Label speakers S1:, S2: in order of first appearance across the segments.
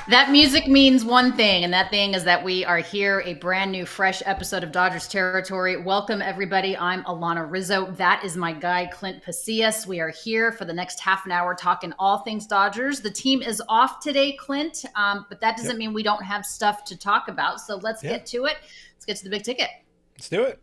S1: That music means one thing, and that thing is that we are here, a brand new, fresh episode of Dodgers Territory. Welcome, everybody. I'm Alanna Rizzo. That is my guy, Clint Pasillas. We are here for the next half an hour talking all things Dodgers. The team is off today, Clint, but that doesn't
S2: Yep.
S1: mean we don't have stuff to talk about. So let's
S2: Yeah.
S1: get to it. Let's get to the big ticket.
S2: Let's do it.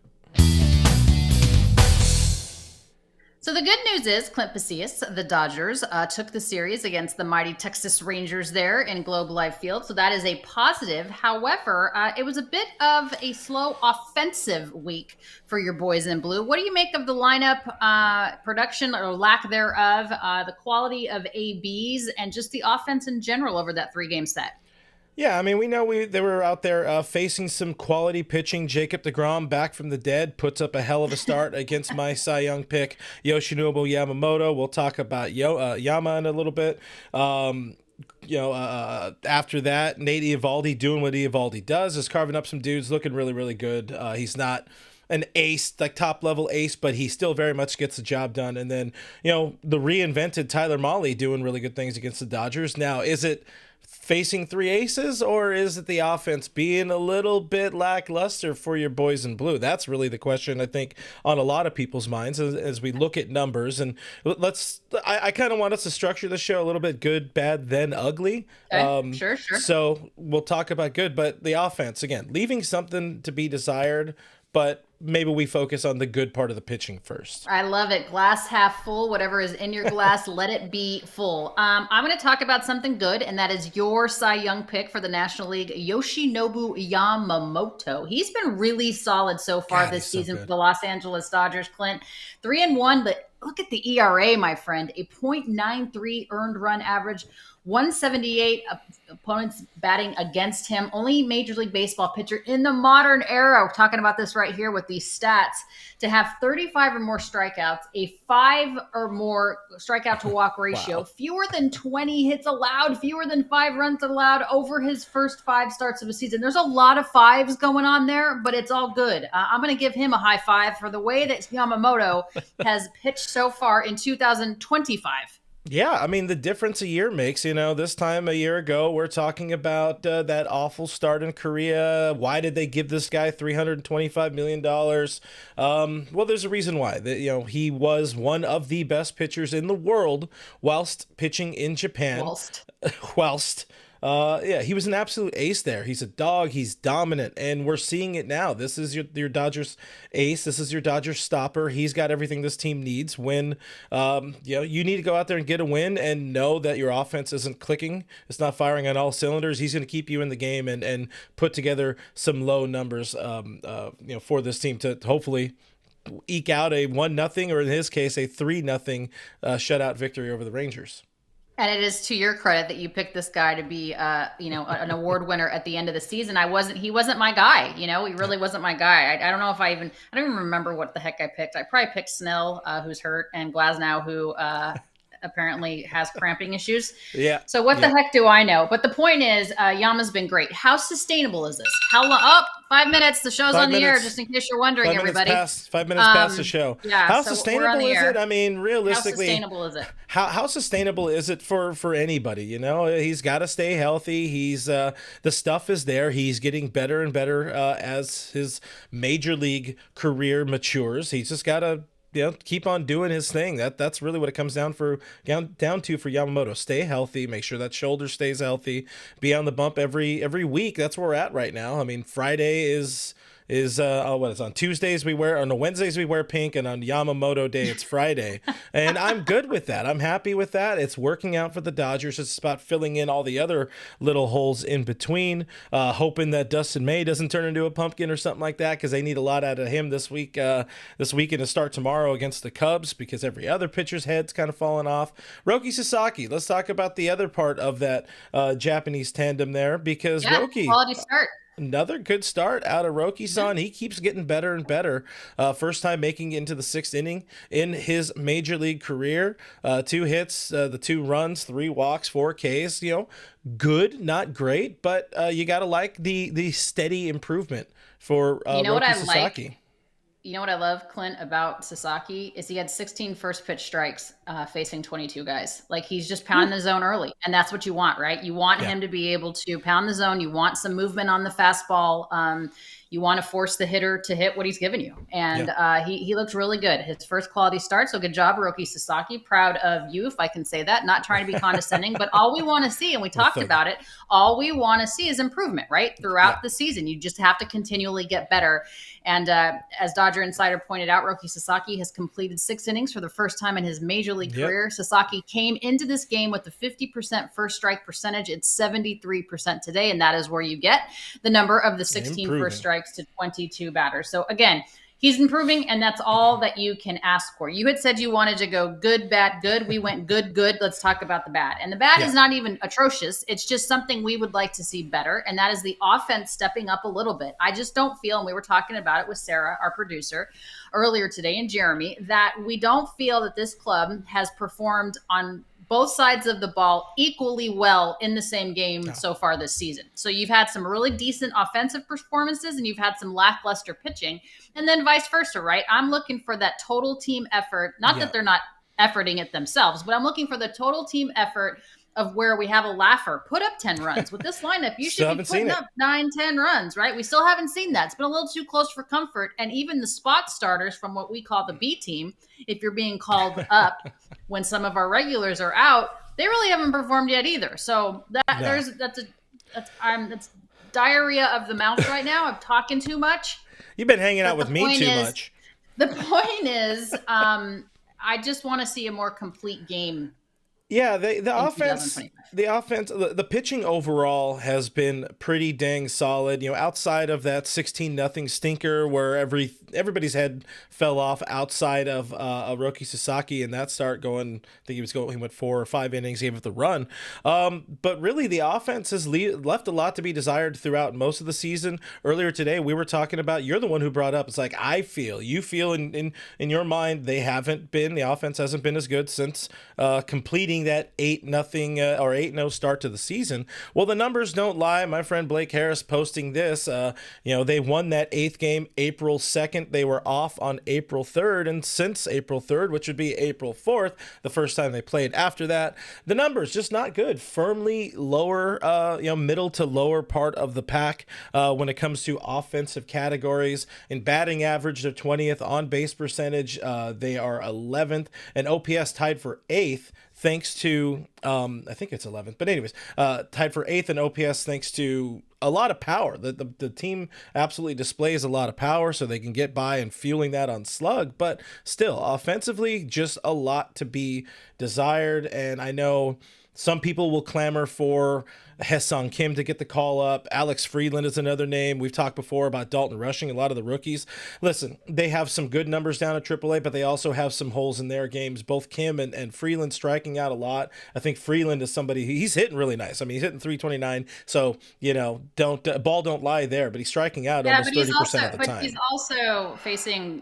S1: So the good news is Clint Pasillas, the Dodgers, took the series against the mighty Texas Rangers there in Globe Life Field. So that is a positive. However, it was a bit of a slow offensive week for your boys in blue. What do you make of the lineup production or lack thereof, the quality of ABs, and just the offense in general over that 3-game set?
S2: Yeah, I mean, we know they were out there facing some quality pitching. Jacob deGrom, back from the dead, puts up a hell of a start against my Cy Young pick, Yoshinobu Yamamoto. We'll talk about Yama in a little bit. After that, Nate Eovaldi doing what Eovaldi does, is carving up some dudes, looking really, really good. He's not an ace, like top level ace, but he still very much gets the job done. And then, the reinvented Tyler Mahle doing really good things against the Dodgers. Now, is it facing three aces, or is it the offense being a little bit lackluster for your boys in blue? That's really the question, I think, on a lot of people's minds as we look at numbers. And I kind of want us to structure the show a little bit good, bad, then ugly.
S1: Okay. Sure.
S2: So we'll talk about good, but the offense, again, leaving something to be desired, but maybe we focus on the good part of the pitching first.
S1: I love it. Glass half full. Whatever is in your glass, let it be full. I'm going to talk about something good, and that is your Cy Young pick for the National League, Yoshinobu Yamamoto. He's been really solid so far
S2: God,
S1: this
S2: he's so
S1: season for
S2: good.
S1: the Los Angeles Dodgers. Clint, 3-1, but look at the ERA, my friend. A .93 earned run average, 178 opponents batting against him. Only Major League Baseball pitcher in the modern era, we're talking about this right here with these stats, to have 35 or more strikeouts, a 5 or more strikeout to walk ratio,
S2: Wow.
S1: fewer than 20 hits allowed, fewer than 5 runs allowed over his first 5 starts of a season. There's a lot of fives going on there, but it's all good. I'm going to give him a high five for the way that Yamamoto has pitched so far in 2025.
S2: Yeah, I mean, the difference a year makes, this time a year ago, we're talking about that awful start in Korea. Why did they give this guy $325 million? Well, there's a reason why. He was one of the best pitchers in the world whilst pitching in Japan.
S1: Whilst.
S2: whilst yeah, he was an absolute ace there. He's a dog. He's dominant, and we're seeing it now. This is your Dodgers ace. This is your Dodgers stopper. He's got everything this team needs. When you need to go out there and get a win, and know that your offense isn't clicking. It's not firing on all cylinders. He's going to keep you in the game and put together some low numbers. For this team to hopefully eke out a 1-0, or in his case a 3-0 shutout victory over the Rangers.
S1: And it is to your credit that you picked this guy to be, an award winner at the end of the season. He wasn't my guy. He really wasn't my guy. I don't know if I don't even remember what the heck I picked. I probably picked Snell, who's hurt, and Glasnow, who apparently has cramping issues.
S2: Yeah.
S1: So what the heck do I know? But the point is, Yama's been great. How sustainable is this? How long? Oh, 5 minutes. The show's on the air, just in case you're wondering, everybody.
S2: 5 minutes past the show.
S1: Yeah.
S2: How
S1: So
S2: sustainable is it? I mean,
S1: how
S2: realistically,
S1: sustainable is it?
S2: how sustainable is it for anybody? He's got to stay healthy. The stuff is there. He's getting better and better as his major league career matures. He's just got to keep on doing his thing. That's really what it comes down to for Yamamoto. Stay healthy, make sure that shoulder stays healthy, be on the bump every week. That's where we're at right now. I mean, Friday is what is on Tuesdays on Wednesdays we wear pink, and on Yamamoto Day it's Friday. And I'm good with that. I'm happy with that. It's working out for the Dodgers. It's about filling in all the other little holes in between, hoping that Dustin May doesn't turn into a pumpkin or something like that, because they need a lot out of him this weekend to start tomorrow against the Cubs, because every other pitcher's head's kind of fallen off. Roki Sasaki, let's talk about the other part of that Japanese tandem there, because Roki,
S1: quality start.
S2: another good start out of Roki-san. He keeps getting better and better. First time making it into the 6th inning in his major league career. 2 hits, the 2 runs, 3 walks, 4 Ks. Good, not great, but you got to like the steady improvement for
S1: You know what
S2: Roki
S1: I
S2: Sasaki.
S1: like? You know what I love, Clint, about Sasaki is he had 16 first pitch strikes facing 22 guys. Like he's just pounding
S2: Whew.
S1: the zone early, and that's what you want, right? You want
S2: Yeah.
S1: him to be able to pound the zone. You want some movement on the fastball. You want to force the hitter to hit what he's given you,
S2: Yeah.
S1: and he looks really good. His first quality start, so good job, Hiroki Sasaki. Proud of you, if I can say that. Not trying to be condescending, but all we want to see, and we
S2: Well,
S1: talked
S2: thank you.
S1: about it, all we want to see is improvement, right?
S2: Yeah.
S1: Throughout the season, you just have to continually get better. And as Dodger Insider pointed out, Roki Sasaki has completed 6 innings for the first time in his major league
S2: Yep.
S1: career. Sasaki came into this game with a 50% first strike percentage. It's 73% today, and that is where you get the number of the 16 first
S2: Improving.
S1: strikes to 22 batters. So again, he's improving, and that's all that you can ask for. You had said you wanted to go good, bad, good. We went good, good. Let's talk about the bad. And the bad
S2: Yeah.
S1: is not even atrocious. It's just something we would like to see better, and that is the offense stepping up a little bit. I just don't feel, and we were talking about it with Sarah, our producer, earlier today, and Jeremy, that we don't feel that this club has performed on both sides of the ball equally well in the same game
S2: No.
S1: so far this season. So you've had some really decent offensive performances and you've had some lackluster pitching, and then vice versa, right? I'm looking for that total team effort. Not
S2: Yeah.
S1: that they're not efforting it themselves, but I'm looking for the total team effort of where we have a laugher put up 10 runs. With this lineup, you
S2: Still
S1: should be
S2: haven't seen
S1: putting
S2: it.
S1: up 9, 10 runs, right? We still haven't seen that. It's been a little too close for comfort. And even the spot starters from what we call the B team, if you're being called up when some of our regulars are out, they really haven't performed yet either. So
S2: No.
S1: that's diarrhea of the mouth right now. I'm talking too much.
S2: You've been hanging out
S1: But
S2: with me too much.
S1: the point is, I just want to see a more complete game
S2: Yeah, the
S1: in
S2: offense,
S1: 2025.
S2: the pitching overall has been pretty dang solid. Outside of that 16-0 stinker where everybody's head fell off outside of Hiroki Sasaki in that start going. I think he went 4 or 5 innings, gave it the run. But really, the offense has left a lot to be desired throughout most of the season. Earlier today, we were talking about. You're the one who brought up. It's like you feel in your mind the offense hasn't been as good since completing that 8-0 or 8-0 start to the season. Well, the numbers don't lie. My friend Blake Harris posting this. They won that 8th game April 2nd. They were off on April 3rd, and since April 3rd, which would be April 4th, the first time they played after that, the numbers just not good. Firmly lower, middle to lower part of the pack when it comes to offensive categories. In batting average, they're 20th. On base percentage, they are 11th, and OPS tied for 8th. Thanks to, I think it's 11th, but anyways, tied for 8th in OPS thanks to a lot of power. The team absolutely displays a lot of power, so they can get by and fueling that on slug. But still, offensively, just a lot to be desired. And I know some people will clamor for Hae-Sung Kim to get the call up. Alex Freeland is another name. We've talked before about Dalton Rushing, a lot of the rookies. Listen, they have some good numbers down at AAA, but they also have some holes in their games. Both Kim and Freeland striking out a lot. I think Freeland is somebody, he's hitting really nice. I mean, he's hitting 329. So, ball don't lie there, but he's striking out almost 30% of the time.
S1: But he's also facing,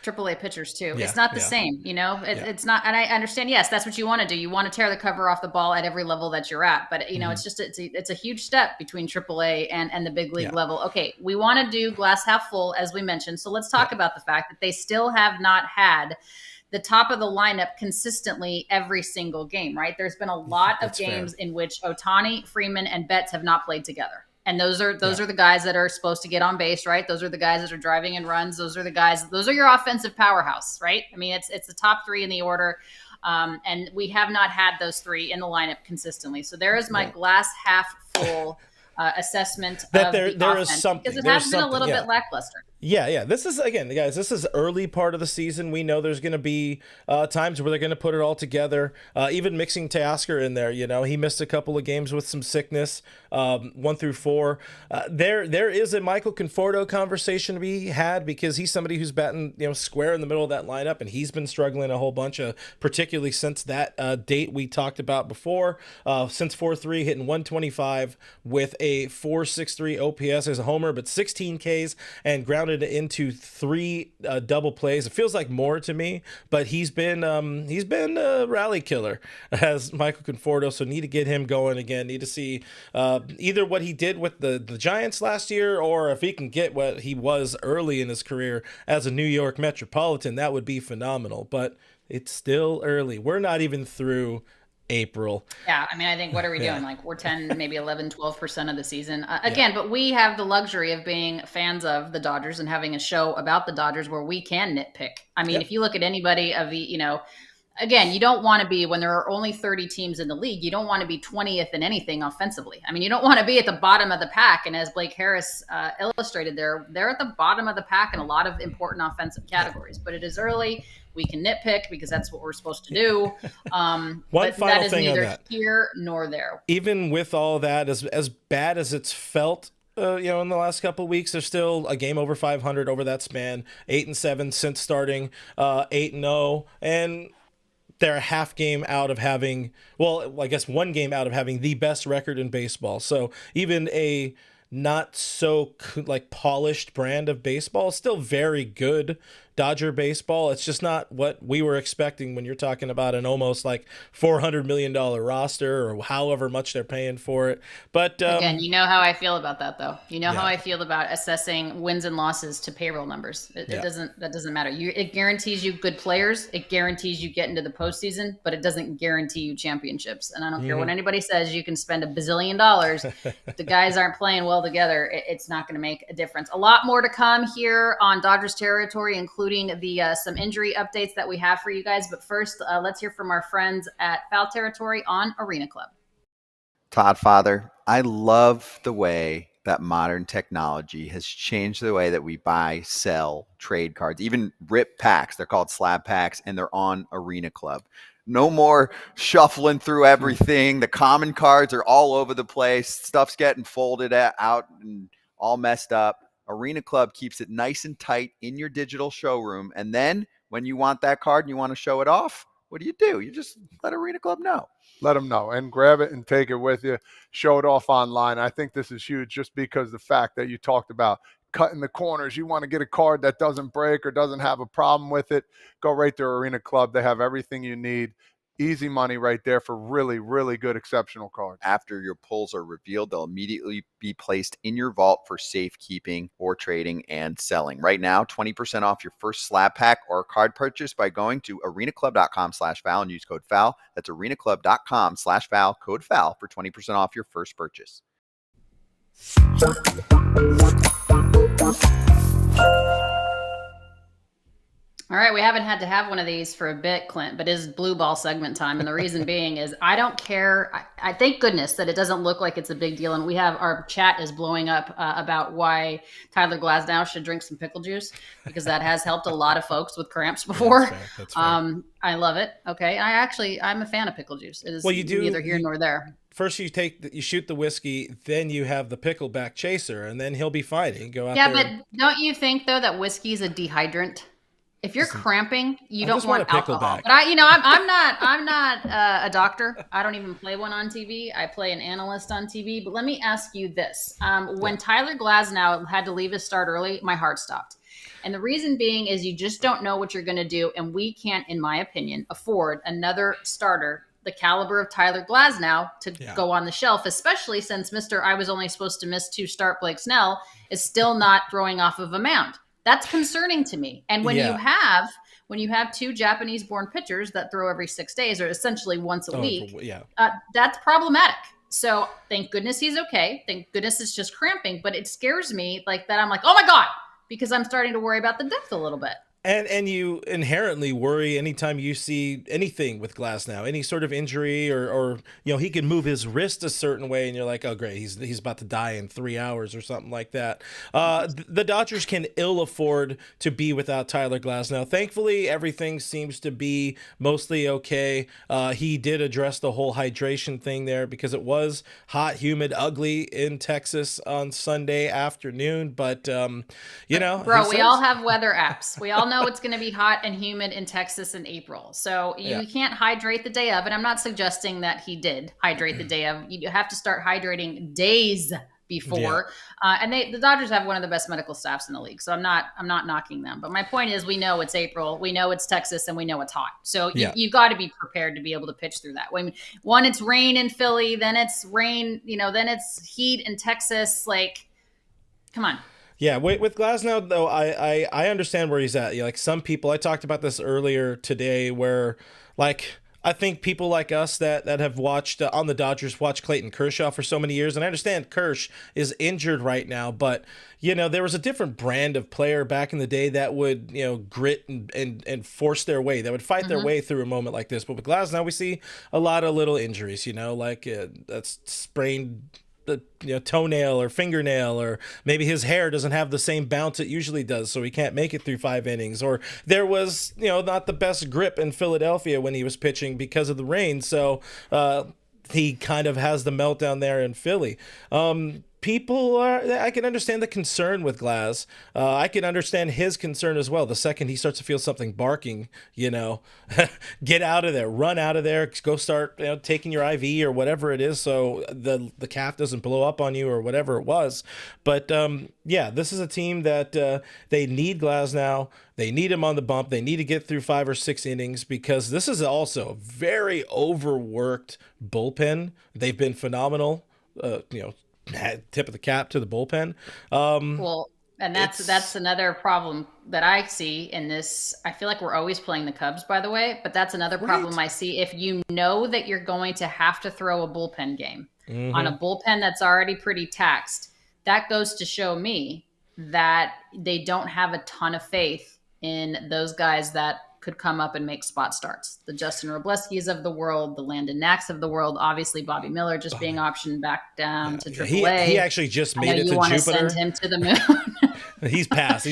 S1: AAA pitchers too.
S2: Yeah,
S1: It's not the
S2: yeah.
S1: same, it's not, and I understand. Yes, that's what you want to do. You want to tear the cover off the ball at every level that you're at, but it's a huge step between AAA and the big league
S2: Yeah.
S1: level. Okay, we want to do glass half full, as we mentioned. So let's talk about the fact that they still have not had the top of the lineup consistently every single game, right? There's been a lot of
S2: That's
S1: games
S2: fair.
S1: in which Ohtani, Freeman, and Betts have not played together. And those are the guys that are supposed to get on base, right? Those are the guys that are driving in runs. Those are your offensive powerhouse, right? I mean, it's the top 3 in the order. And we have not had those 3 in the lineup consistently. So there is my glass half full assessment
S2: That
S1: of
S2: there
S1: the offense,
S2: is something.
S1: because it
S2: There's
S1: has been a little
S2: something,
S1: bit lackluster.
S2: Yeah. This is, again, guys, this is early part of the season. We know there's going to be times where they're going to put it all together. Even mixing Teoscar in there, he missed a couple of games with some sickness, 1 through 4. There is a Michael Conforto conversation to be had because he's somebody who's batting, square in the middle of that lineup, and he's been struggling a whole bunch of, particularly since that date we talked about before, since 4-3, hitting 125 with a 4.63 OPS as a homer, but 16 Ks and grounded into 3 double plays. It feels like more to me, but he's been a rally killer as Michael Conforto. So need to get him going again. Need to see either what he did with the Giants last year, or if he can get what he was early in his career as a New York Metropolitan. That would be phenomenal. But it's still early. We're not even through April.
S1: Yeah, I mean, I think what are we doing? Like we're 10, maybe 11, 12% of the season. Again, but we have the luxury of being fans of the Dodgers and having a show about the Dodgers where we can nitpick. I mean, if you look at anybody of the, again, you don't want to be, when there are only 30 teams in the league, you don't want to be 20th in anything offensively. I mean, you don't want to be at the bottom of the pack. And as Blake Harris illustrated there, they're at the bottom of the pack in a lot of important offensive categories. But it is early. We can nitpick because that's what we're supposed to do.
S2: One
S1: but
S2: final
S1: that is
S2: thing on
S1: neither
S2: that.
S1: here nor there.
S2: Even with all that, as bad as it's felt, in the last couple of weeks, there's still a game over 500 over that span. 8-7 since starting. 8-0, and they're a half game out of having, well, I guess 1 game out of having the best record in baseball. So even a not so like polished brand of baseball, still very good Dodger baseball. It's just not what we were expecting when you're talking about an almost like $400 million roster or however much they're paying for it. But
S1: again, you know how I feel about that, though. You know how I feel about assessing wins and losses to payroll numbers. That doesn't matter. It guarantees you good players. It guarantees you get into the postseason, but it doesn't guarantee you championships. And I don't care what anybody says. You can spend $1 bazillion. If the guys aren't playing well together, it's not going to make a difference. A lot more to come here on Dodgers territory, including the some injury updates that we have for you guys. But first, let's hear from our friends at Foul Territory on Arena Club.
S3: Todd Father, I love the way that modern technology has changed the way that we buy, sell, trade cards, even rip packs. They're called slab packs, and they're on Arena Club. No more shuffling through everything. The common cards are all over the place. Stuff's getting folded out and all messed up. Arena Club keeps it nice and tight in your digital showroom. And then when you want that card and you want to show it off, what do? You just let Arena Club know.
S4: Let them know and grab it and take it with you. Show it off online. I think this is huge just because the fact that you talked about cutting the corners. You want to get a card that doesn't break or doesn't have a problem with it, go right to Arena Club. They have everything you need. Easy money right there for really, really good, exceptional cards.
S3: After your pulls are revealed, they'll immediately be placed in your vault for safekeeping or trading and selling. Right now, 20% off your first slab pack or card purchase by going to arenaclub.com/foul and use code FOUL. That's arenaclub.com/foul, code FOUL for 20% off your first purchase.
S1: All right, we haven't had to have one of these for a bit, Clint, but it is blue ball segment time. And the reason being is I don't care. I thank goodness that it doesn't look like it's a big deal. And we have our chat is blowing up about why Tyler Glasnow should drink some pickle juice, because that has helped a lot of folks with cramps before.
S2: That's fair.
S1: I love it. Okay. I'm a fan of pickle juice. It is neither here nor there.
S2: First, you shoot the whiskey, then you have the pickleback chaser, and then he'll be fine. He can go out there.
S1: Yeah, but don't you think though that whiskey is a dehydrant? If you're cramping, you don't want alcohol.
S2: Back.
S1: But I'm not a doctor. I don't even play one on TV. I play an analyst on TV. But let me ask you this: when Tyler Glasnow had to leave his start early, my heart stopped. And the reason being is you just don't know what you're going to do, and we can't, in my opinion, afford another starter the caliber of Tyler Glasnow to go on the shelf, especially since Mr. I was only supposed to miss 2 start Blake Snell is still not throwing off of a mound. That's concerning to me. And when you have 2 Japanese-born pitchers that throw every 6 days, or essentially once a week, that's problematic. So thank goodness he's okay. Thank goodness it's just cramping. But it scares me like that. I'm like, oh my God, because I'm starting to worry about the depth a little bit.
S2: And you inherently worry anytime you see anything with Glasnow, any sort of injury or he can move his wrist a certain way and you're like, oh great, he's about to die in 3 hours or something like that. The Dodgers can ill afford to be without Tyler Glasnow. Thankfully, everything seems to be mostly okay. He did address the whole hydration thing there because it was hot, humid, ugly in Texas on Sunday afternoon. But bro,
S1: we all have weather apps. We all know it's going to be hot and humid in Texas in April. So you can't hydrate the day of. And I'm not suggesting that he did hydrate the day of. You have to start hydrating days before. And the Dodgers have one of the best medical staffs in the league. So I'm not knocking them. But my point is, we know it's April, we know it's Texas, and we know it's hot. So you got to be prepared to be able to pitch through that. When it's rain in Philly, then it's rain, then it's heat in Texas. Like, come on.
S2: Yeah, with Glasnow though, I understand where he's at. Like some people, I talked about this earlier today, where like I think people like us that have watched on the Dodgers watched Clayton Kershaw for so many years, and I understand Kersh is injured right now, but there was a different brand of player back in the day that would grit and force their way, that would fight their way through a moment like this. But with Glasnow, we see a lot of little injuries, like that's sprained the toenail or fingernail, or maybe his hair doesn't have the same bounce it usually does, so he can't make it through 5 innings, or there was not the best grip in Philadelphia when he was pitching because of the rain, so he kind of has the meltdown there in Philly. I can understand the concern with Glass. I can understand his concern as well. The second he starts to feel something barking, get out of there, run out of there, go start taking your IV or whatever it is, so the calf doesn't blow up on you or whatever it was. But this is a team that they need Glass now. They need him on the bump. They need to get through 5 or 6 innings, because this is also a very overworked bullpen. They've been phenomenal. Tip of the cap to the bullpen.
S1: And that's another problem that I see in this. I feel like we're always playing the Cubs, by the way, but that's another problem I see. If you know that you're going to have to throw a bullpen game on a bullpen that's already pretty taxed, that goes to show me that they don't have a ton of faith in those guys that could come up and make spot starts. The Justin Robleskis of the world, the Landon Knacks of the world, obviously Bobby Miller just being optioned back down to AAA.
S2: He actually just made it to Jupiter.
S1: You want to send him to the moon.
S2: He's past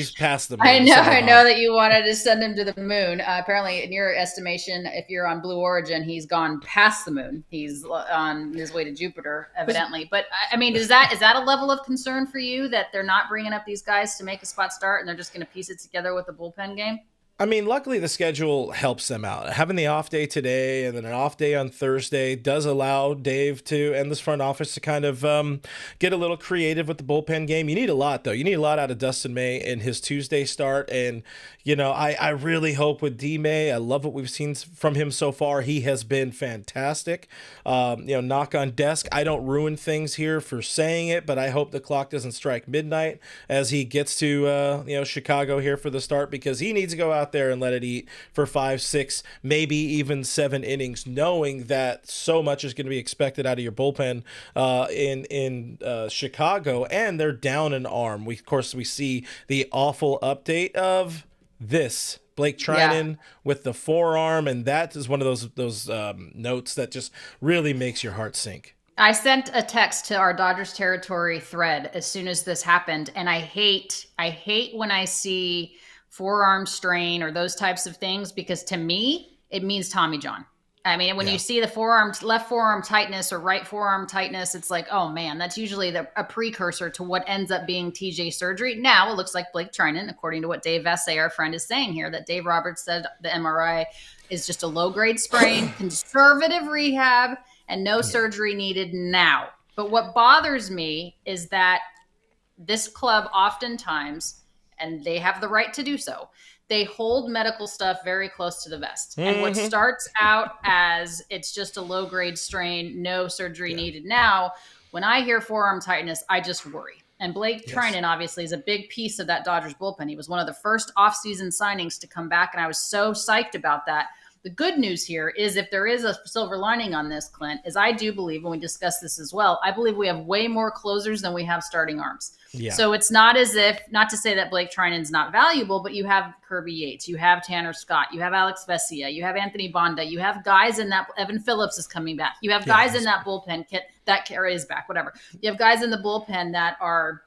S2: the moon.
S1: I know that you wanted to send him to the moon. Apparently, in your estimation, if you're on Blue Origin, he's gone past the moon. He's on his way to Jupiter, evidently. But I mean, is that a level of concern for you, that they're not bringing up these guys to make a spot start and they're just going to piece it together with a bullpen game?
S2: I mean, luckily the schedule helps them out. Having the off day today and then an off day on Thursday does allow Dave and this front office to kind of get a little creative with the bullpen game. You need a lot, though. You need a lot out of Dustin May in his Tuesday start. And, I really hope with D. May, I love what we've seen from him so far. He has been fantastic. Knock on desk. I don't ruin things here for saying it, but I hope the clock doesn't strike midnight as he gets to, Chicago here for the start, because he needs to go out there and let it eat for 5, 6, maybe even 7 innings, knowing that so much is going to be expected out of your bullpen in Chicago, and they're down an arm. We see the awful update of this Blake Treinen with the forearm, and that is one of those notes that just really makes your heart sink.
S1: I sent a text to our Dodgers territory thread as soon as this happened, and I hate when I see forearm strain or those types of things, because to me it means Tommy John. I mean, when you see the left forearm tightness or right forearm tightness, it's like, oh man, that's usually a precursor to what ends up being TJ surgery. Now it looks like Blake Treinen, according to what Dave Vassay, our friend, is saying here, that Dave Roberts said the MRI is just a low grade sprain, conservative rehab, and no surgery needed now. But what bothers me is that this club oftentimes, and they have the right to do so, they hold medical stuff very close to the vest. And what starts out as it's just a low-grade strain, no surgery needed now, when I hear forearm tightness, I just worry. And Blake Treinen obviously is a big piece of that Dodgers bullpen. He was one of the first off-season signings to come back, and I was so psyched about that. The good news here is, if there is a silver lining on this, Clint, is I do believe, when we discuss this as well, I believe we have way more closers than we have starting arms. Yeah. So it's not as if, not to say that Blake Treinen's not valuable, but you have Kirby Yates, you have Tanner Scott, you have Alex Vesia, you have Anthony Bonda, you have guys in that, Evan Phillips is coming back. You have guys in that bullpen, that is back, whatever. You have guys in the bullpen that are,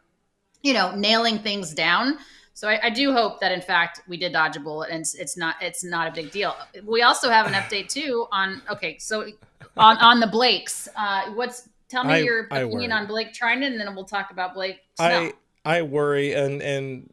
S1: nailing things down. So I do hope that, in fact, we did dodge a bullet, and it's not a big deal. We also have an update too on the Blakes. Tell me your opinion on Blake Treinen, and then we'll talk about Blake Snell.
S2: I worry, and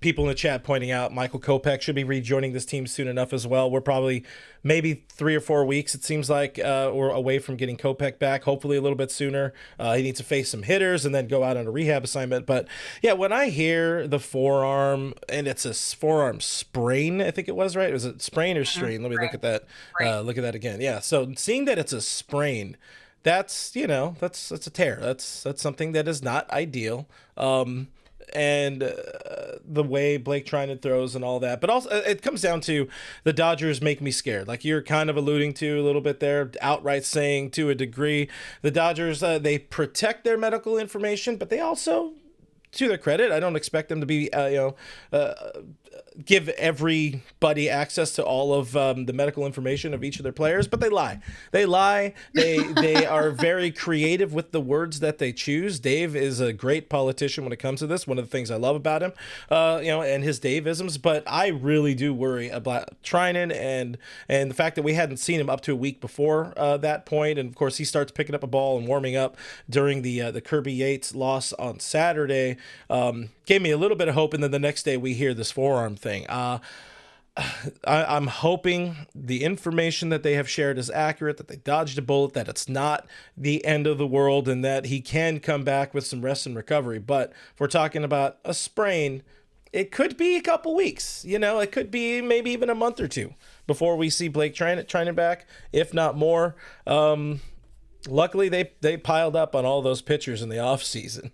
S2: people in the chat pointing out Michael Kopech should be rejoining this team soon enough as well. We're probably maybe 3 or 4 weeks, it seems like, we're away from getting Kopech back, hopefully a little bit sooner. He needs to face some hitters and then go out on a rehab assignment. But yeah, when I hear the forearm, and it's a forearm sprain, I think it was, right? Was it sprain or strain? Let me look at that. Look at that again. Yeah, so seeing that it's a sprain, that's that's a tear. That's something that is not ideal. And the way Blake Treinen throws and all that, but also it comes down to the Dodgers make me scared. Like you're kind of alluding to a little bit there, outright saying to a degree, the Dodgers they protect their medical information, but they also, to their credit, I don't expect them to be give everybody access to all of the medical information of each of their players, but they lie. They are very creative with the words that they choose. Dave is a great politician when it comes to this. One of the things I love about him, and his Dave-isms. But I really do worry about Treinen and the fact that we hadn't seen him up to a week before that point. And of course, he starts picking up a ball and warming up during the Kirby Yates loss on Saturday. Gave me a little bit of hope, and then the next day we hear this forearm thing. I'm hoping the information that they have shared is accurate, that they dodged a bullet, that it's not the end of the world, and that he can come back with some rest and recovery. But if we're talking about a sprain, it could be a couple weeks. It could be maybe even a month or two before we see Blake Treinen back, if not more. Luckily, they piled up on all those pitchers in the offseason.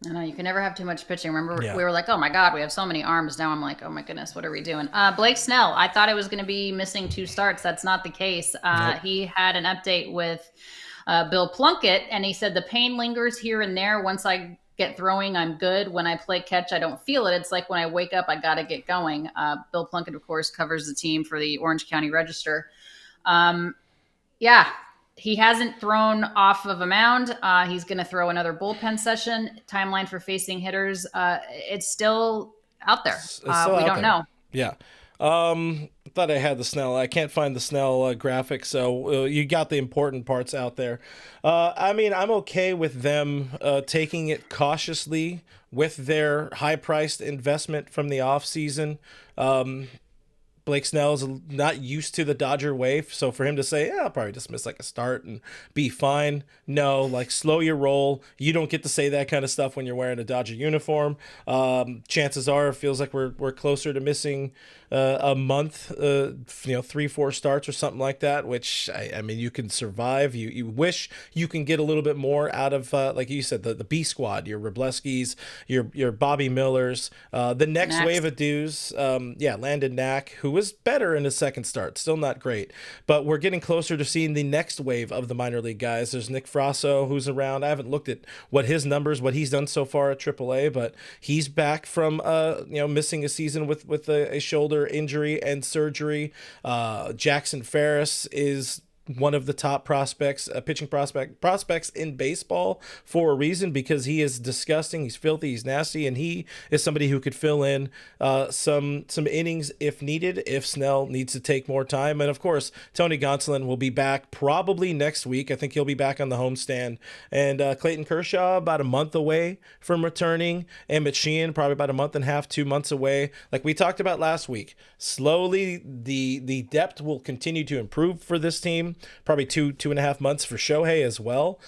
S1: I know, you can never have too much pitching. Remember, we were like, oh my God, we have so many arms. Now I'm like, oh my goodness, what are we doing? Blake Snell, I thought it was going to be missing 2 starts. That's not the case. Nope. He had an update with Bill Plunkett, and he said the pain lingers here and there. Once I get throwing, I'm good. When I play catch, I don't feel it. It's like when I wake up, I got to get going. Bill Plunkett, of course, covers the team for the Orange County Register. He hasn't thrown off of a mound. He's going to throw another bullpen session. Timeline for facing hitters. It's still out there. We don't know.
S2: Yeah. Thought I had the Snell. I can't find the Snell graphic, so you got the important parts out there. I'm okay with them taking it cautiously with their high-priced investment from the offseason. Blake Snell is not used to the Dodger way, so for him to say, I'll probably just miss like a start and be fine. No, like slow your roll. You don't get to say that kind of stuff when you're wearing a Dodger uniform. Chances are it feels like we're closer to missing a month, 3-4 starts or something like that, which I mean, you can survive. You wish you can get a little bit more out of, like you said, the B squad, your Robleskis, your Bobby Millers, the next wave of dudes. Landon Knack, who was better in his second start, still not great, but we're getting closer to seeing the next wave of the minor league guys. There's Nick Frasso, who's around. I haven't looked at what he's done so far at AAA, but he's back from missing a season with a shoulder injury and surgery. Jackson Ferris is one of the top prospects, pitching prospects in baseball for a reason, because he is disgusting, he's filthy, he's nasty, and he is somebody who could fill in some innings if needed, if Snell needs to take more time. And of course, Tony Gonsolin will be back probably next week. I think he'll be back on the homestand. And Clayton Kershaw, about a month away from returning. Emmett Sheehan, probably about a month and a half, 2 months away. Like we talked about last week, slowly the depth will continue to improve for this team. Probably 2.5 months for Shohei as well.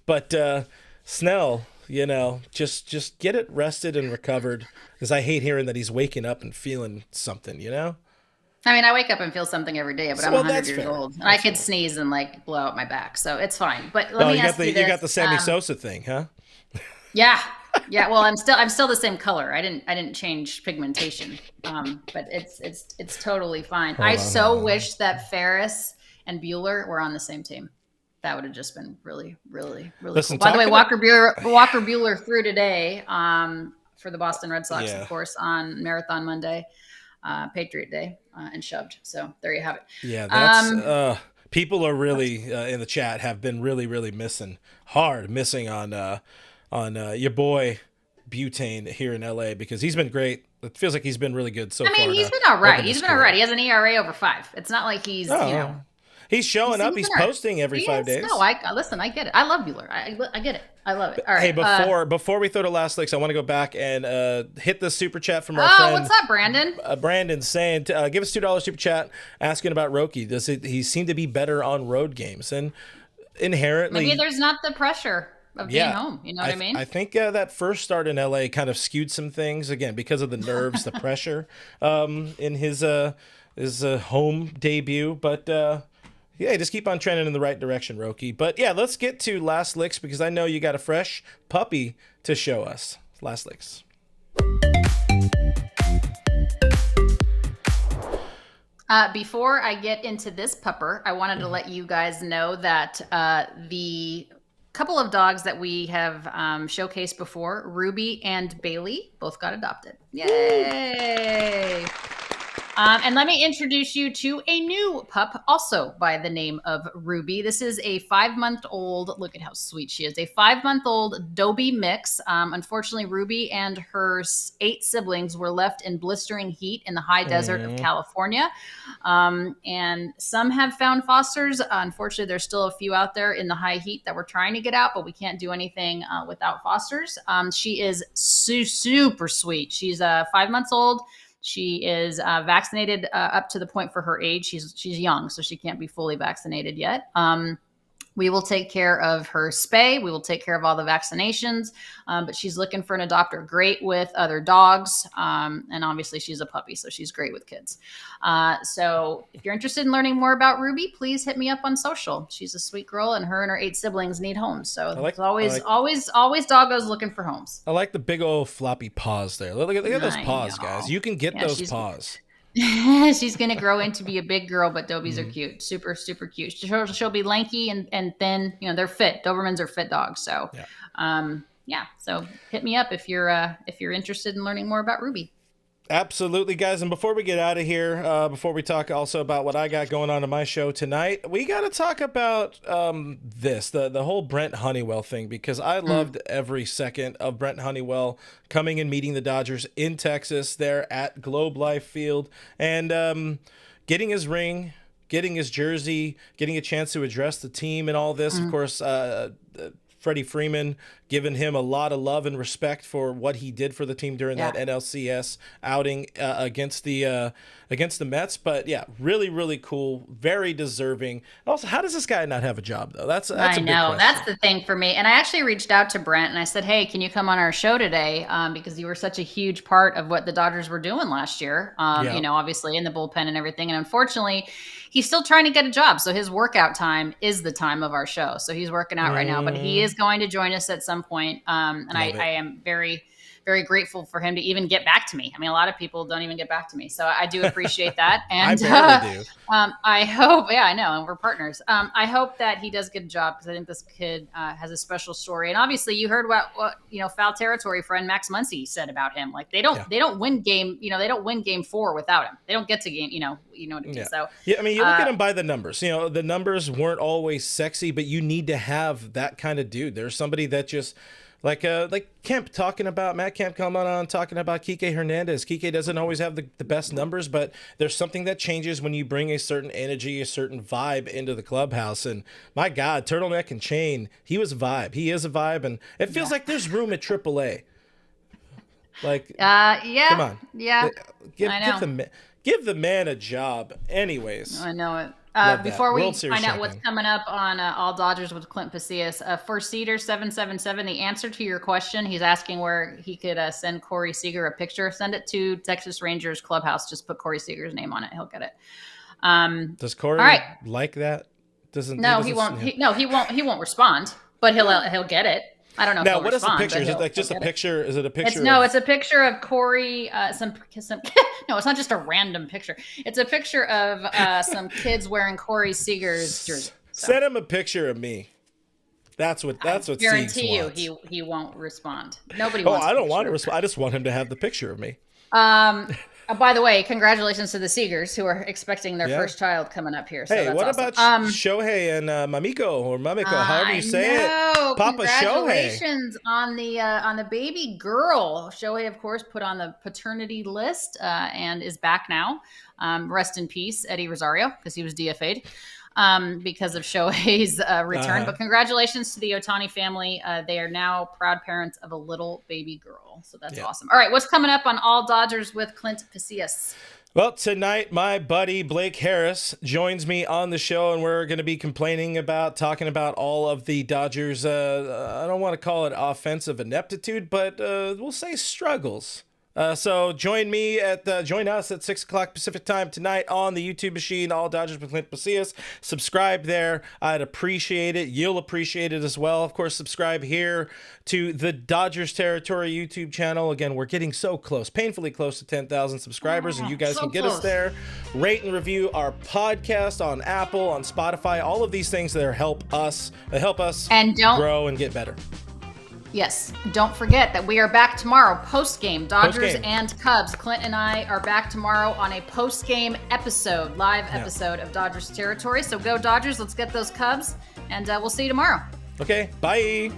S2: But Snell, just get it rested and recovered, because I hate hearing that he's waking up and feeling something,
S1: I mean, I wake up and feel something every day, but I'm 100 years old, and I could sneeze and like blow out my back, so it's fine. But let me ask you this.
S2: You got the Sammy Sosa thing, huh?
S1: Yeah. Well, I'm still the same color. I didn't change pigmentation, but it's totally fine. I wish that Ferris and Bueller were on the same team. That would have just been really, really, really cool. By the way, Walker Bueller threw today for the Boston Red Sox, of course, on Marathon Monday, Patriot Day, and shoved. So there you have it.
S2: Yeah, that's people are really in the chat have been really, really missing on your boy Butane here in LA, because he's been great. It feels like he's been really good so far.
S1: I mean, he's been all right. He's been all right. He has an ERA over 5. It's not like he's,
S2: He's
S1: He
S2: showing up.
S1: sings
S2: He's
S1: in her.
S2: posting every
S1: He
S2: 5
S1: is. No,
S2: days.
S1: listen. I get it. I love Bueller. I get it. I love it. All
S2: Hey,
S1: right.
S2: before we throw to last licks, I want to go back and hit the super chat from our
S1: Oh,
S2: friend
S1: what's up, Brandon?
S2: Brandon saying, give us $2 super chat asking about Roki. He seem to be better on road games and inherently?
S1: Maybe there's not the pressure of being home. You know what I mean?
S2: I think that first start in LA kind of skewed some things again because of the nerves, the pressure in his home debut. But yeah, just keep on trending in the right direction, Roki. But yeah, let's get to last licks because I know you got a fresh puppy to show us. Last licks.
S1: Before I get into this pupper, I wanted to let you guys know that the couple of dogs that we have showcased before, Ruby and Bailey, both got adopted. Yay! And let me introduce you to a new pup, also by the name of Ruby. This is a 5-month-old. Look at how sweet she is. A 5-month-old Dobie mix. Unfortunately, Ruby and her 8 siblings were left in blistering heat in the high desert of California. And some have found fosters. Unfortunately, there's still a few out there in the high heat that we're trying to get out, but we can't do anything without fosters. She is super sweet. She's 5 months old. She is vaccinated up to the point for her age. She's young, so she can't be fully vaccinated yet. We will take care of her spay. We will take care of all the vaccinations, but she's looking for an adopter. Great with other dogs, and obviously she's a puppy, so she's great with kids. So if you're interested in learning more about Ruby, please hit me up on social. She's a sweet girl, and her 8 siblings need homes. So there's always doggos looking for homes.
S2: I like the big old floppy paws there. Look at those paws, guys. You can get those paws.
S1: She's going to grow into be a big girl, but Dobies are cute. Super, super cute. She'll be lanky and thin. You know, they're fit. Dobermans are fit dogs. So, yeah. So hit me up if you're interested in learning more about Ruby.
S2: Absolutely, guys. And before we get out of here, before we talk also about what I got going on in my show tonight, we got to talk about the whole Brent Honeywell thing, because I loved every second of Brent Honeywell coming and meeting the Dodgers in Texas there at Globe Life Field and getting his ring, getting his jersey, getting a chance to address the team and all this. Of course, Freddie Freeman giving him a lot of love and respect for what he did for the team during that NLCS outing against the Mets. But yeah, really, really cool, very deserving. Also, how does this guy not have a job though? That's a big question.
S1: That's the thing for me. And I actually reached out to Brent and I said, "Hey, can you come on our show today? Because you were such a huge part of what the Dodgers were doing last year. You know, obviously in the bullpen and everything. And unfortunately, he's still trying to get a job. So his workout time is the time of our show. So he's working out right now, but he is going to join us at some point. And I am very, very grateful for him to even get back to me. I mean, a lot of people don't even get back to me. So I do appreciate that. And
S2: I barely do.
S1: I hope, I know, and we're partners. I hope that he does get a job, because I think this kid has a special story. And obviously you heard what foul territory friend Max Muncy said about him. Like they don't win game, they don't win game 4 without him. They don't get to game, you know what I mean?
S2: Yeah.
S1: So
S2: yeah, I mean, you look at him by the numbers. The numbers weren't always sexy, but you need to have that kind of dude. There's somebody that just like Kemp talking about Matt Kemp coming on talking about Kike Hernandez. Kike doesn't always have the best numbers, but there's something that changes when you bring a certain energy, a certain vibe into the clubhouse. And my God, turtleneck and chain, he was a vibe. He is a vibe, and it feels like there's room at AAA. Like, come on, give the man a job. Anyways,
S1: I know it. Before we find out what's coming up on All Dodgers with Clint Pasillas, for Cedar 777, the answer to your question, he's asking where he could send Corey Seager a picture. Send it to Texas Rangers Clubhouse. Just put Corey Seager's name on it. He'll get it.
S2: Does Corey like that?
S1: He won't. He won't respond, but he'll get it. I don't know.
S2: Now, what is the picture? Is it like just a picture? Is it a picture?
S1: It's a picture of Corey. Some. No, it's not just a random picture. It's a picture of some kids wearing Corey Seager's jersey. So.
S2: Send him a picture of me. That's what. I
S1: guarantee you, he won't respond. Nobody. Wants
S2: I don't want to respond. I just want him to have the picture of me.
S1: By the way, congratulations to the Seagers, who are expecting their first child coming up here. So
S2: hey, what
S1: awesome.
S2: about Shohei and Mamiko or Mamiko, however you say it? Papa
S1: congratulations on the baby girl. Shohei, of course, put on the paternity list and is back now. Rest in peace, Eddie Rosario, because he was DFA'd. because of Shohei's return. But congratulations to the Ohtani family. They are now proud parents of a little baby girl. So that's awesome. All right, what's coming up on All Dodgers with Clint Pasillas?
S2: Well, tonight, my buddy Blake Harris joins me on the show, and we're going to be talking about all of the Dodgers, I don't want to call it offensive ineptitude, but we'll say struggles. So join us at 6 o'clock Pacific time tonight on the YouTube machine, All Dodgers with Clint Pasillas. Subscribe there. I'd appreciate it. You'll appreciate it as well. Of course, subscribe here to the Dodgers Territory YouTube channel. Again, we're getting so close, painfully close to 10,000 subscribers, and you guys can get us there. Rate and review our podcast on Apple, on Spotify, all of these things that help us
S1: and
S2: grow and get better.
S1: Yes, don't forget that we are back tomorrow, post-game, Dodgers and Cubs. Clint and I are back tomorrow on a post-game episode, live episode of Dodgers Territory. So go Dodgers, let's get those Cubs, and we'll see you tomorrow.
S2: Okay, bye.